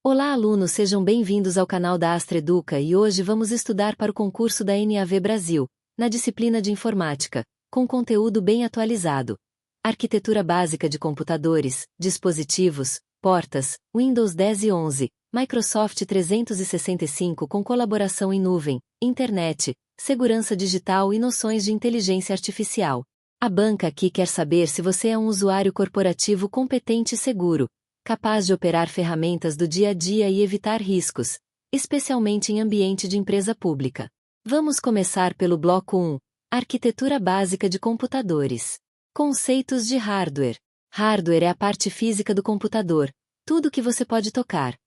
Olá, alunos, sejam bem-vindos ao canal da Astra Educa e hoje vamos estudar para o concurso da NAV Brasil, na disciplina de Informática, com conteúdo bem atualizado. Arquitetura básica de computadores, dispositivos, portas, Windows 10 e 11, Microsoft 365 com colaboração em nuvem, internet, segurança digital e noções de inteligência artificial. A banca aqui quer saber se você é um usuário corporativo competente e seguro, capaz de operar ferramentas do dia a dia e evitar riscos, especialmente em ambiente de empresa pública. Vamos começar pelo bloco 1, Arquitetura básica de computadores. Conceitos de hardware. Hardware é a parte física do computador, tudo que você pode tocar.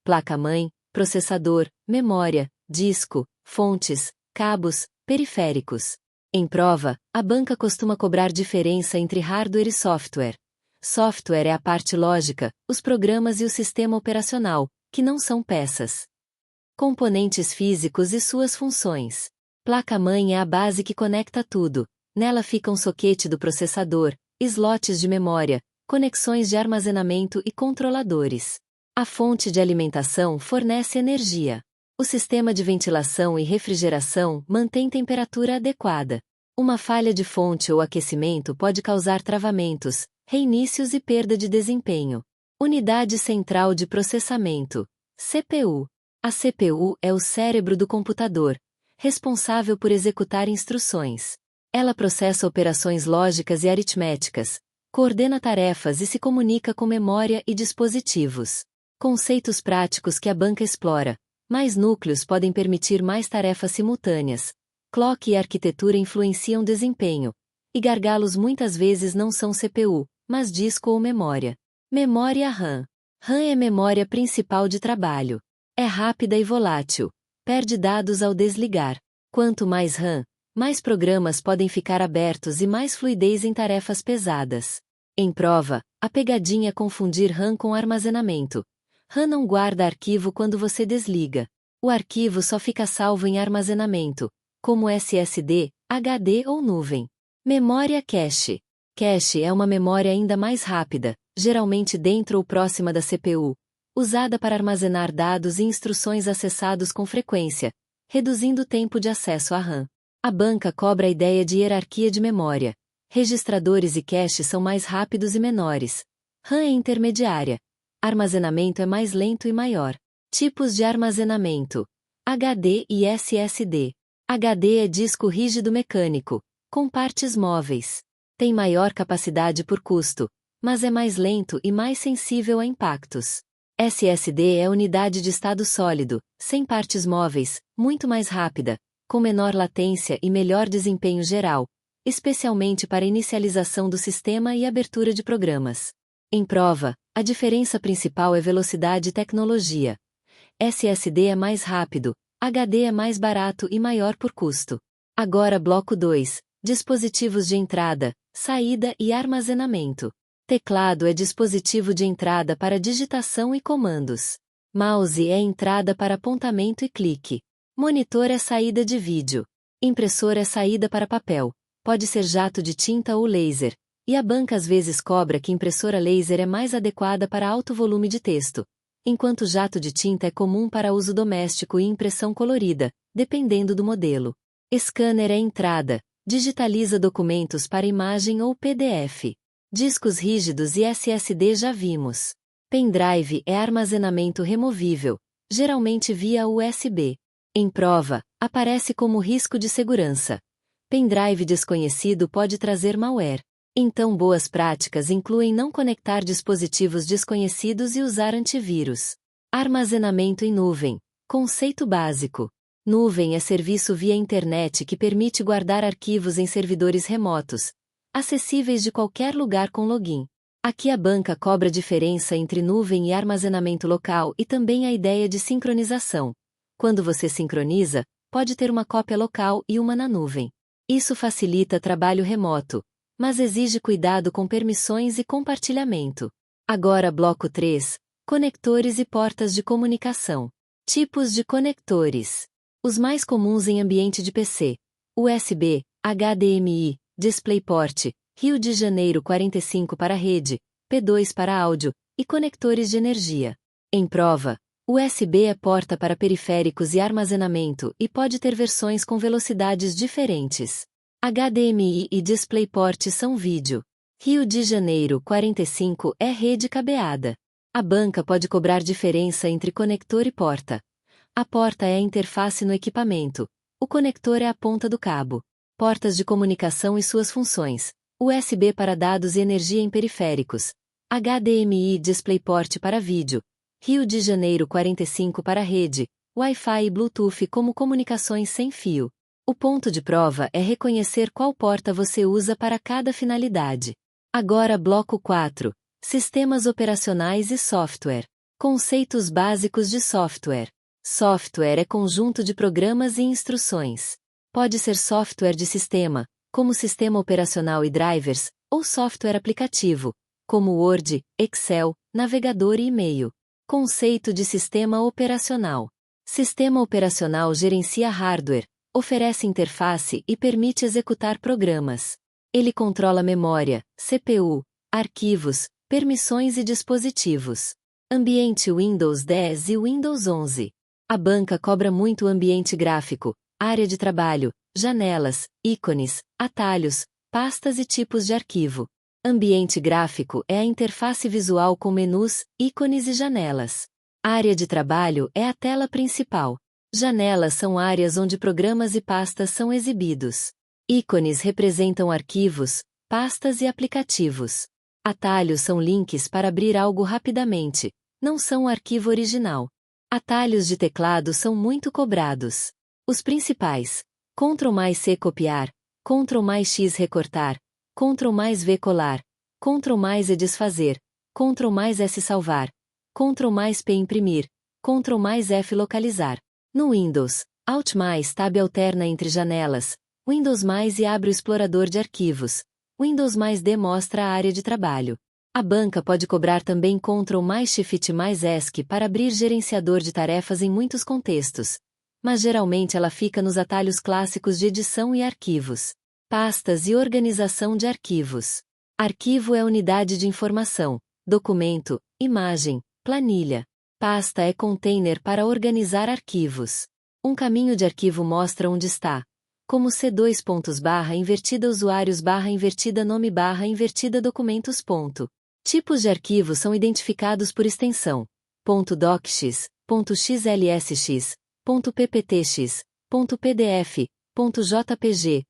Placa-mãe, processador, memória, disco, fontes, cabos, periféricos. Em prova, a banca costuma cobrar diferença entre hardware e software. Software é a parte lógica, os programas e o sistema operacional, que não são peças. Componentes físicos e suas funções. Placa-mãe é a base que conecta tudo. Nela fica um soquete do processador, slots de memória, conexões de armazenamento e controladores. A fonte de alimentação fornece energia. O sistema de ventilação e refrigeração mantém temperatura adequada. Uma falha de fonte ou aquecimento pode causar travamentos, reinícios e perda de desempenho. Unidade Central de Processamento, CPU. A CPU é o cérebro do computador, responsável por executar instruções. Ela processa operações lógicas e aritméticas, coordena tarefas e se comunica com memória e dispositivos. Conceitos práticos que a banca explora. Mais núcleos podem permitir mais tarefas simultâneas. Clock e arquitetura influenciam desempenho. E gargalos muitas vezes não são CPU, mas disco ou memória. Memória RAM. RAM é memória principal de trabalho. É rápida e volátil. Perde dados ao desligar. Quanto mais RAM, mais programas podem ficar abertos e mais fluidez em tarefas pesadas. Em prova, a pegadinha é confundir RAM com armazenamento. RAM não guarda arquivo quando você desliga. O arquivo só fica salvo em armazenamento, como SSD, HD ou nuvem. Memória cache. Cache é uma memória ainda mais rápida, geralmente dentro ou próxima da CPU, usada para armazenar dados e instruções acessados com frequência, reduzindo o tempo de acesso à RAM. A banca cobra a ideia de hierarquia de memória. Registradores e cache são mais rápidos e menores. RAM é intermediária. Armazenamento é mais lento e maior. Tipos de armazenamento: HD e SSD. HD é disco rígido mecânico, com partes móveis. Tem maior capacidade por custo, mas é mais lento e mais sensível a impactos. SSD é unidade de estado sólido, sem partes móveis, muito mais rápida, com menor latência e melhor desempenho geral, especialmente para inicialização do sistema e abertura de programas. Em prova, a diferença principal é velocidade e tecnologia. SSD é mais rápido, HD é mais barato e maior por custo. Agora bloco 2, dispositivos de entrada, saída e armazenamento. Teclado é dispositivo de entrada para digitação e comandos. Mouse é entrada para apontamento e clique. Monitor é saída de vídeo. Impressora é saída para papel. Pode ser jato de tinta ou laser. E a banca às vezes cobra que impressora laser é mais adequada para alto volume de texto, enquanto jato de tinta é comum para uso doméstico e impressão colorida, dependendo do modelo. Scanner é entrada, digitaliza documentos para imagem ou PDF. Discos rígidos e SSD já vimos. Pendrive é armazenamento removível, geralmente via USB. Em prova, aparece como risco de segurança. Pendrive desconhecido pode trazer malware. Então boas práticas incluem não conectar dispositivos desconhecidos e usar antivírus. Armazenamento em nuvem. Conceito básico. Nuvem é serviço via internet que permite guardar arquivos em servidores remotos, acessíveis de qualquer lugar com login. Aqui a banca cobra diferença entre nuvem e armazenamento local e também a ideia de sincronização. Quando você sincroniza, pode ter uma cópia local e uma na nuvem. Isso facilita trabalho remoto, mas exige cuidado com permissões e compartilhamento. Agora bloco 3, conectores e portas de comunicação. Tipos de conectores. Os mais comuns em ambiente de PC: USB, HDMI, DisplayPort, Rio de Janeiro 45 para rede, P2 para áudio, e conectores de energia. Em prova, USB é porta para periféricos e armazenamento e pode ter versões com velocidades diferentes. HDMI e DisplayPort são vídeo. Rio de Janeiro 45 é rede cabeada. A banca pode cobrar diferença entre conector e porta. A porta é a interface no equipamento. O conector é a ponta do cabo. Portas de comunicação e suas funções. USB para dados e energia em periféricos. HDMI e DisplayPort para vídeo. Rio de Janeiro 45 para rede. Wi-Fi e Bluetooth como comunicações sem fio. O ponto de prova é reconhecer qual porta você usa para cada finalidade. Agora bloco 4. Sistemas operacionais e software. Conceitos básicos de software. Software é conjunto de programas e instruções. Pode ser software de sistema, como sistema operacional e drivers, ou software aplicativo, como Word, Excel, navegador e e-mail. Conceito de sistema operacional. Sistema operacional gerencia hardware, oferece interface e permite executar programas. Ele controla memória, CPU, arquivos, permissões e dispositivos. Ambiente Windows 10 e Windows 11. A banca cobra muito ambiente gráfico, área de trabalho, janelas, ícones, atalhos, pastas e tipos de arquivo. Ambiente gráfico é a interface visual com menus, ícones e janelas. Área de trabalho é a tela principal. Janelas são áreas onde programas e pastas são exibidos. Ícones representam arquivos, pastas e aplicativos. Atalhos são links para abrir algo rapidamente, não são o arquivo original. Atalhos de teclado são muito cobrados. Os principais: Ctrl+C copiar, Ctrl+X recortar, Ctrl+V colar, Ctrl+E desfazer, Ctrl+S salvar, Ctrl+P imprimir, Ctrl+F localizar. No Windows, Alt+Tab alterna entre janelas, Windows+, e abre o explorador de arquivos. Windows+D mostra a área de trabalho. A banca pode cobrar também Ctrl+Shift+ESC para abrir gerenciador de tarefas em muitos contextos, mas geralmente ela fica nos atalhos clássicos de edição e arquivos. Pastas e organização de arquivos. Arquivo é unidade de informação, documento, imagem, planilha. Pasta é container para organizar arquivos. Um caminho de arquivo mostra onde está, como C2 invertida usuários invertida nome invertida documentos. Tipos de arquivo são identificados por extensão. .docx, .xlsx, .pptx, .pdf, .jpg,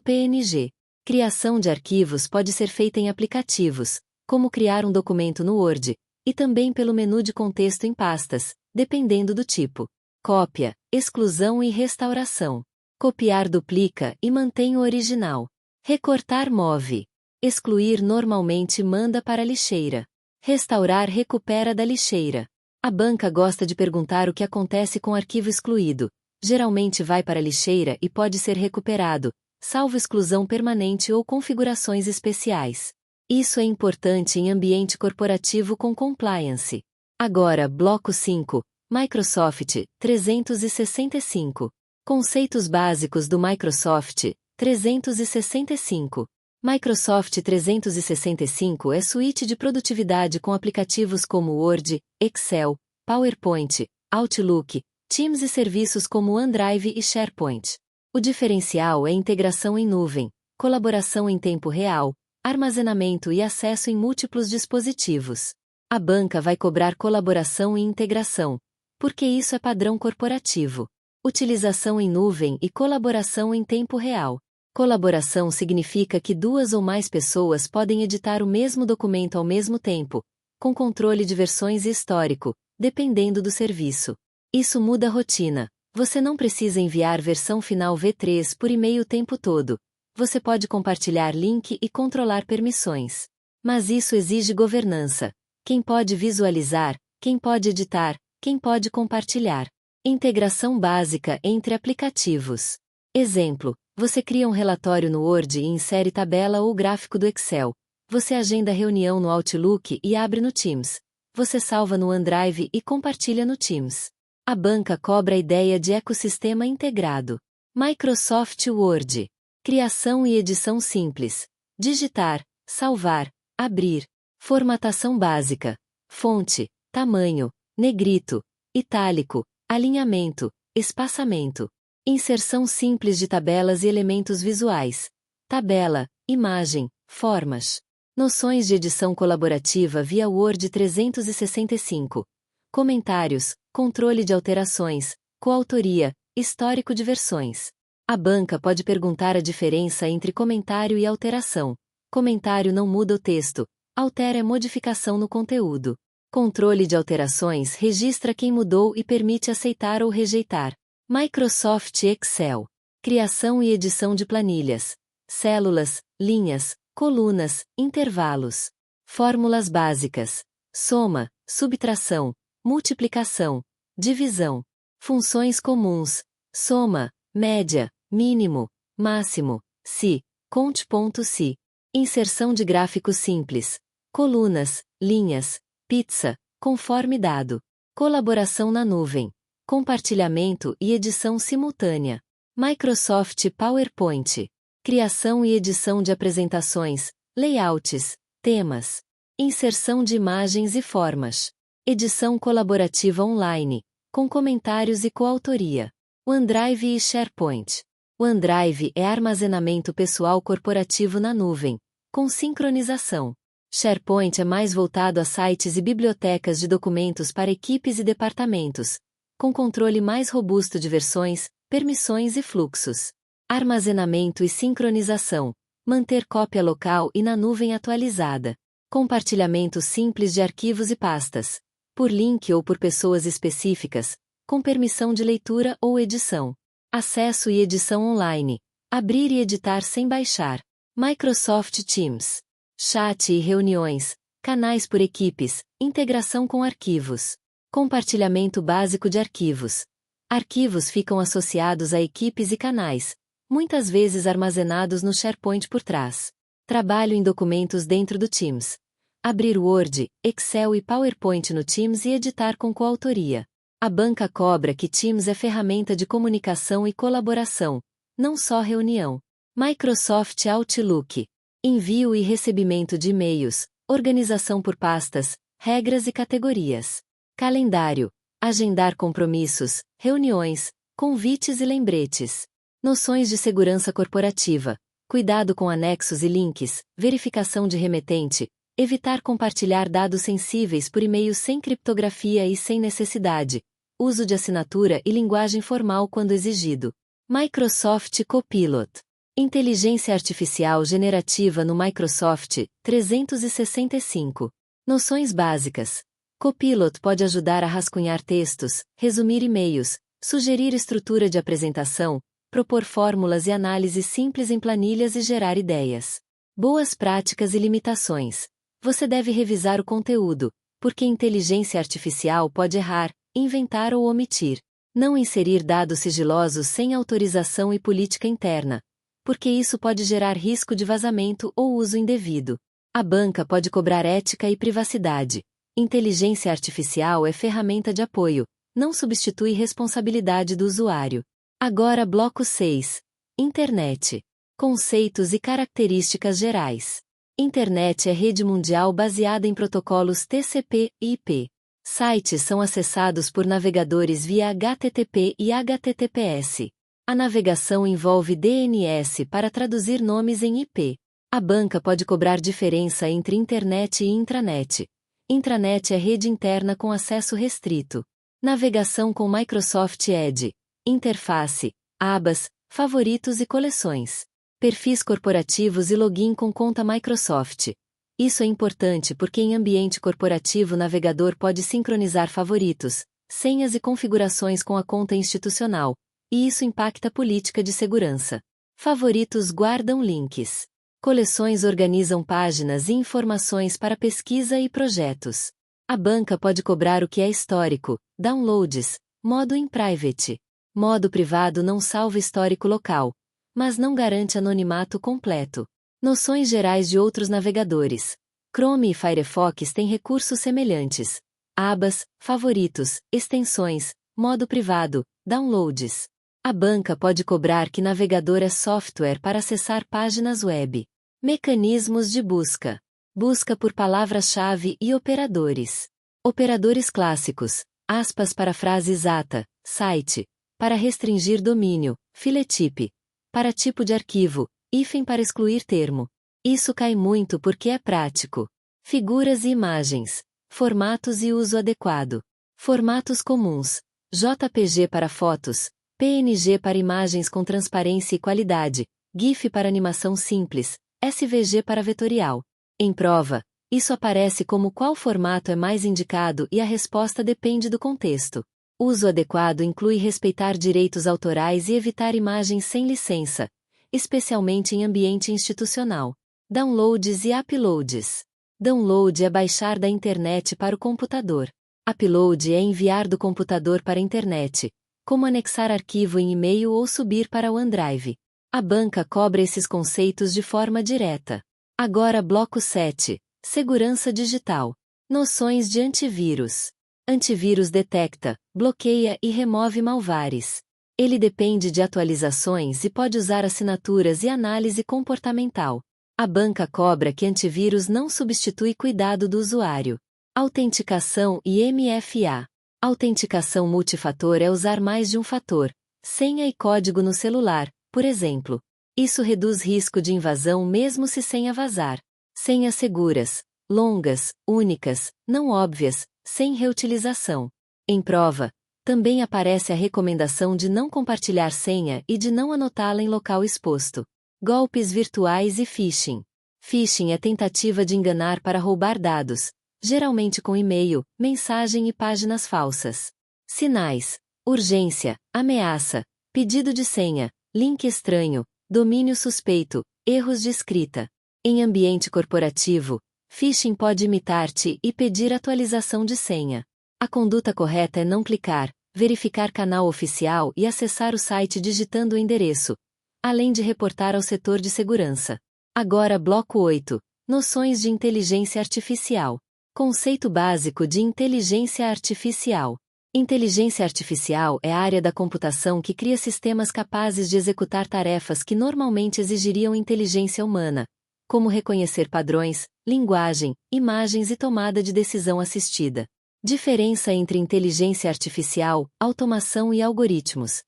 .png. Criação de arquivos pode ser feita em aplicativos, como criar um documento no Word, e também pelo menu de contexto em pastas, dependendo do tipo. Cópia, exclusão e restauração. Copiar duplica e mantém o original. Recortar move. Excluir normalmente manda para a lixeira. Restaurar recupera da lixeira. A banca gosta de perguntar o que acontece com o arquivo excluído. Geralmente vai para a lixeira e pode ser recuperado, salvo exclusão permanente ou configurações especiais. Isso é importante em ambiente corporativo com compliance. Agora, bloco 5, Microsoft 365. Conceitos básicos do Microsoft 365. Microsoft 365 é suíte de produtividade com aplicativos como Word, Excel, PowerPoint, Outlook, Teams e serviços como OneDrive e SharePoint. O diferencial é integração em nuvem, colaboração em tempo real, armazenamento e acesso em múltiplos dispositivos. A banca vai cobrar colaboração e integração, porque isso é padrão corporativo. Utilização em nuvem e colaboração em tempo real. Colaboração significa que duas ou mais pessoas podem editar o mesmo documento ao mesmo tempo, com controle de versões e histórico, dependendo do serviço. Isso muda a rotina. Você não precisa enviar versão final V3 por e-mail o tempo todo. Você pode compartilhar link e controlar permissões. Mas isso exige governança. Quem pode visualizar, quem pode editar, quem pode compartilhar. Integração básica entre aplicativos. Exemplo. Você cria um relatório no Word e insere tabela ou gráfico do Excel. Você agenda reunião no Outlook e abre no Teams. Você salva no OneDrive e compartilha no Teams. A banca cobra a ideia de ecossistema integrado. Microsoft Word. Criação e edição simples. Digitar, salvar, abrir. Formatação básica. Fonte, tamanho, negrito, itálico, alinhamento, espaçamento. Inserção simples de tabelas e elementos visuais. Tabela, imagem, formas. Noções de edição colaborativa via Word 365. Comentários, controle de alterações, coautoria, histórico de versões. A banca pode perguntar a diferença entre comentário e alteração. Comentário não muda o texto, altera é modificação no conteúdo. Controle de alterações registra quem mudou e permite aceitar ou rejeitar. Microsoft Excel. Criação e edição de planilhas. Células, linhas, colunas, intervalos. Fórmulas básicas. Soma, subtração, multiplicação, divisão. Funções comuns. Soma, média, mínimo, máximo, se, conte.se. Inserção de gráficos simples. Colunas, linhas, pizza, conforme dado. Colaboração na nuvem. Compartilhamento e edição simultânea. Microsoft PowerPoint. Criação e edição de apresentações, layouts, temas. Inserção de imagens e formas. Edição colaborativa online, com comentários e coautoria. OneDrive e SharePoint. OneDrive é armazenamento pessoal corporativo na nuvem, com sincronização. SharePoint é mais voltado a sites e bibliotecas de documentos para equipes e departamentos, com controle mais robusto de versões, permissões e fluxos. Armazenamento e sincronização. Manter cópia local e na nuvem atualizada. Compartilhamento simples de arquivos e pastas. Por link ou por pessoas específicas, com permissão de leitura ou edição. Acesso e edição online. Abrir e editar sem baixar. Microsoft Teams. Chat e reuniões. Canais por equipes. Integração com arquivos. Compartilhamento básico de arquivos. Arquivos ficam associados a equipes e canais, muitas vezes armazenados no SharePoint por trás. Trabalho em documentos dentro do Teams. Abrir Word, Excel e PowerPoint no Teams e editar com coautoria. A banca cobra que Teams é ferramenta de comunicação e colaboração, não só reunião. Microsoft Outlook. Envio e recebimento de e-mails, organização por pastas, regras e categorias. Calendário. Agendar compromissos, reuniões, convites e lembretes. Noções de segurança corporativa. Cuidado com anexos e links, verificação de remetente, evitar compartilhar dados sensíveis por e-mail sem criptografia e sem necessidade. Uso de assinatura e linguagem formal quando exigido. Microsoft Copilot. Inteligência artificial generativa no Microsoft 365. Noções básicas. Copilot pode ajudar a rascunhar textos, resumir e-mails, sugerir estrutura de apresentação, propor fórmulas e análise simples em planilhas e gerar ideias. Boas práticas e limitações. Você deve revisar o conteúdo, porque inteligência artificial pode errar, inventar ou omitir. Não inserir dados sigilosos sem autorização e política interna, porque isso pode gerar risco de vazamento ou uso indevido. A banca pode cobrar ética e privacidade. Inteligência artificial é ferramenta de apoio, não substitui responsabilidade do usuário. Agora bloco 6. Internet. Conceitos e características gerais. Internet é rede mundial baseada em protocolos TCP e IP. Sites são acessados por navegadores via HTTP e HTTPS. A navegação envolve DNS para traduzir nomes em IP. A banca pode cobrar diferença entre internet e intranet. Intranet é rede interna com acesso restrito. Navegação com Microsoft Edge. Interface, abas, favoritos e coleções. Perfis corporativos e login com conta Microsoft. Isso é importante porque em ambiente corporativo o navegador pode sincronizar favoritos, senhas e configurações com a conta institucional, e isso impacta a política de segurança. Favoritos guardam links. Coleções organizam páginas e informações para pesquisa e projetos. A banca pode cobrar o que é histórico, downloads, modo in private. Modo privado não salva histórico local, mas não garante anonimato completo. Noções gerais de outros navegadores. Chrome e Firefox têm recursos semelhantes. Abas, favoritos, extensões, modo privado, downloads. A banca pode cobrar que navegador é software para acessar páginas web. Mecanismos de busca. Busca por palavra-chave e operadores. Operadores clássicos. Aspas para frase exata, site. Para restringir domínio, filetype. Para tipo de arquivo, hífen para excluir termo. Isso cai muito porque é prático. Figuras e imagens. Formatos e uso adequado. Formatos comuns. JPG para fotos. PNG para imagens com transparência e qualidade. GIF para animação simples. SVG para vetorial. Em prova, isso aparece como qual formato é mais indicado e a resposta depende do contexto. Uso adequado inclui respeitar direitos autorais e evitar imagens sem licença, especialmente em ambiente institucional. Downloads e uploads. Download é baixar da internet para o computador. Upload é enviar do computador para a internet, como anexar arquivo em e-mail ou subir para o OneDrive. A banca cobra esses conceitos de forma direta. Agora bloco 7. Segurança digital. Noções de antivírus. Antivírus detecta, bloqueia e remove malwares. Ele depende de atualizações e pode usar assinaturas e análise comportamental. A banca cobra que antivírus não substitui cuidado do usuário. Autenticação e MFA. Autenticação multifator é usar mais de um fator, senha e código no celular, por exemplo. Isso reduz risco de invasão mesmo se senha vazar. Senhas seguras, longas, únicas, não óbvias, sem reutilização. Em prova, também aparece a recomendação de não compartilhar senha e de não anotá-la em local exposto. Golpes virtuais e phishing. Phishing é tentativa de enganar para roubar dados, geralmente com e-mail, mensagem e páginas falsas. Sinais: urgência, ameaça, pedido de senha, link estranho, domínio suspeito, erros de escrita. Em ambiente corporativo, phishing pode imitar-te e pedir atualização de senha. A conduta correta é não clicar, verificar canal oficial e acessar o site digitando o endereço, além de reportar ao setor de segurança. Agora bloco 8. Noções de inteligência artificial. Conceito básico de inteligência artificial. Inteligência artificial é a área da computação que cria sistemas capazes de executar tarefas que normalmente exigiriam inteligência humana, como reconhecer padrões, linguagem, imagens e tomada de decisão assistida. Diferença entre inteligência artificial, automação e algoritmos.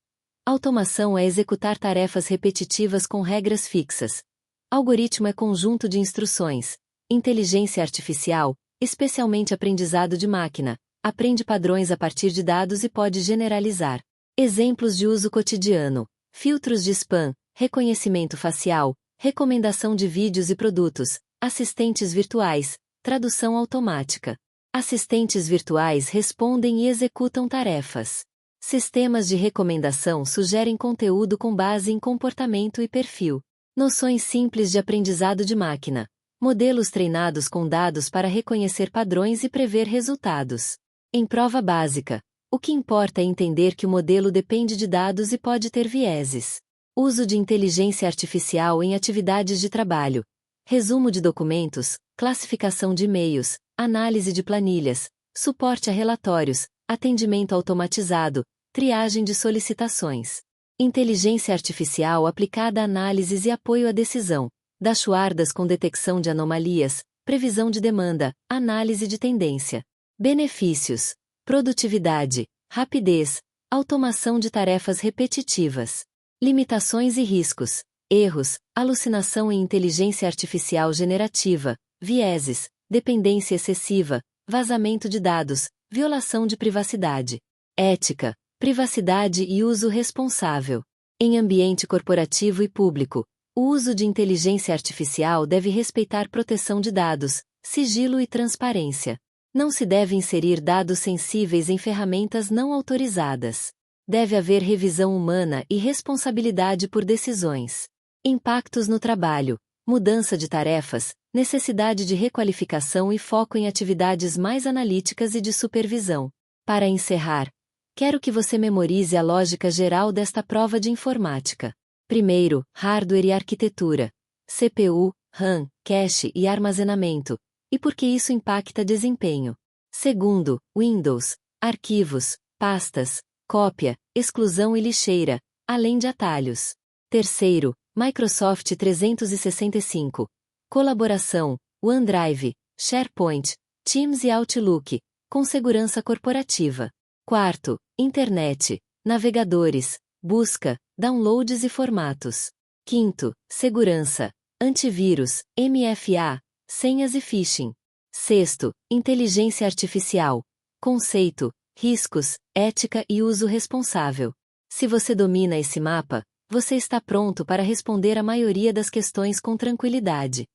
Automação é executar tarefas repetitivas com regras fixas. Algoritmo é conjunto de instruções. Inteligência artificial, especialmente aprendizado de máquina, aprende padrões a partir de dados e pode generalizar. Exemplos de uso cotidiano: filtros de spam, reconhecimento facial, recomendação de vídeos e produtos, assistentes virtuais, tradução automática. Assistentes virtuais respondem e executam tarefas. Sistemas de recomendação sugerem conteúdo com base em comportamento e perfil. Noções simples de aprendizado de máquina. Modelos treinados com dados para reconhecer padrões e prever resultados. Em prova básica, o que importa é entender que o modelo depende de dados e pode ter vieses. Uso de inteligência artificial em atividades de trabalho. Resumo de documentos, classificação de e-mails, análise de planilhas, suporte a relatórios, atendimento automatizado, triagem de solicitações. Inteligência artificial aplicada a análises e apoio à decisão. Dashboards com detecção de anomalias, previsão de demanda, análise de tendência. Benefícios: produtividade, rapidez, automação de tarefas repetitivas. Limitações e riscos: erros, alucinação em inteligência artificial generativa, vieses, dependência excessiva, vazamento de dados, violação de privacidade. Ética, privacidade e uso responsável. Em ambiente corporativo e público, o uso de inteligência artificial deve respeitar proteção de dados, sigilo e transparência. Não se deve inserir dados sensíveis em ferramentas não autorizadas. Deve haver revisão humana e responsabilidade por decisões. Impactos no trabalho, mudança de tarefas, necessidade de requalificação e foco em atividades mais analíticas e de supervisão. Para encerrar, quero que você memorize a lógica geral desta prova de informática. Primeiro, hardware e arquitetura. CPU, RAM, cache e armazenamento. E por que isso impacta desempenho. Segundo, Windows, arquivos, pastas, cópia, exclusão e lixeira, além de atalhos. Terceiro, Microsoft 365. Colaboração, OneDrive, SharePoint, Teams e Outlook, com segurança corporativa. Quarto, internet, navegadores, busca, downloads e formatos. Quinto, segurança, antivírus, MFA, senhas e phishing. Sexto, inteligência artificial, conceito, riscos, ética e uso responsável. Se você domina esse mapa, você está pronto para responder a maioria das questões com tranquilidade.